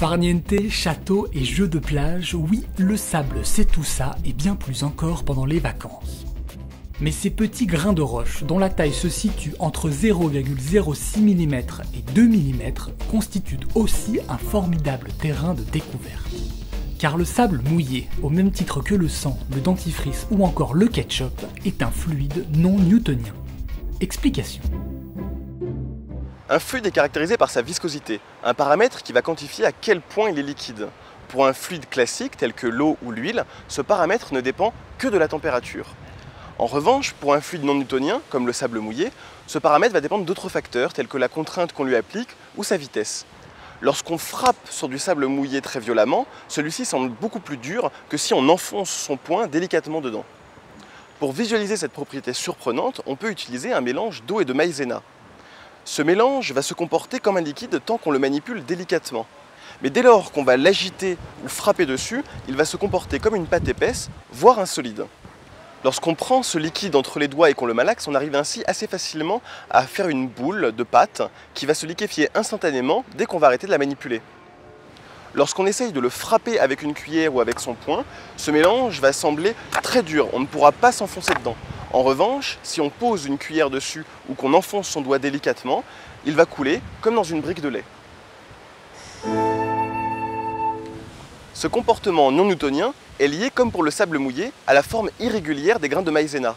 Farniente, château et jeux de plage, oui, le sable c'est tout ça et bien plus encore pendant les vacances. Mais ces petits grains de roche, dont la taille se situe entre 0,06 mm et 2 mm, constituent aussi un formidable terrain de découverte. Car le sable mouillé, au même titre que le sang, le dentifrice ou encore le ketchup, est un fluide non newtonien. Explication. Un fluide est caractérisé par sa viscosité, un paramètre qui va quantifier à quel point il est liquide. Pour un fluide classique tel que l'eau ou l'huile, ce paramètre ne dépend que de la température. En revanche, pour un fluide non newtonien, comme le sable mouillé, ce paramètre va dépendre d'autres facteurs tels que la contrainte qu'on lui applique ou sa vitesse. Lorsqu'on frappe sur du sable mouillé très violemment, celui-ci semble beaucoup plus dur que si on enfonce son poing délicatement dedans. Pour visualiser cette propriété surprenante, on peut utiliser un mélange d'eau et de maïzena. Ce mélange va se comporter comme un liquide tant qu'on le manipule délicatement. Mais dès lors qu'on va l'agiter ou frapper dessus, il va se comporter comme une pâte épaisse, voire un solide. Lorsqu'on prend ce liquide entre les doigts et qu'on le malaxe, on arrive ainsi assez facilement à faire une boule de pâte qui va se liquéfier instantanément dès qu'on va arrêter de la manipuler. Lorsqu'on essaye de le frapper avec une cuillère ou avec son poing, ce mélange va sembler très dur, on ne pourra pas s'enfoncer dedans. En revanche, si on pose une cuillère dessus ou qu'on enfonce son doigt délicatement, il va couler comme dans une brique de lait. Ce comportement non newtonien est lié, comme pour le sable mouillé, à la forme irrégulière des grains de maïzena.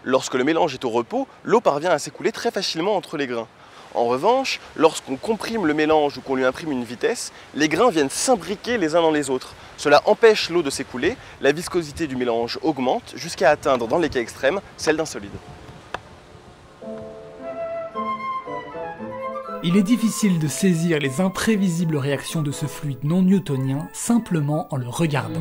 Lorsque le mélange est au repos, l'eau parvient à s'écouler très facilement entre les grains. En revanche, lorsqu'on comprime le mélange ou qu'on lui imprime une vitesse, les grains viennent s'imbriquer les uns dans les autres. Cela empêche l'eau de s'écouler, la viscosité du mélange augmente jusqu'à atteindre, dans les cas extrêmes, celle d'un solide. Il est difficile de saisir les imprévisibles réactions de ce fluide non newtonien simplement en le regardant.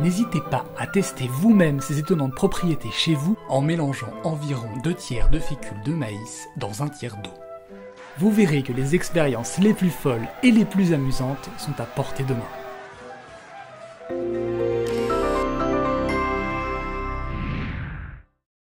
N'hésitez pas à tester vous-même ces étonnantes propriétés chez vous en mélangeant environ 2 tiers de fécule de maïs dans 1 tiers d'eau. Vous verrez que les expériences les plus folles et les plus amusantes sont à portée de main.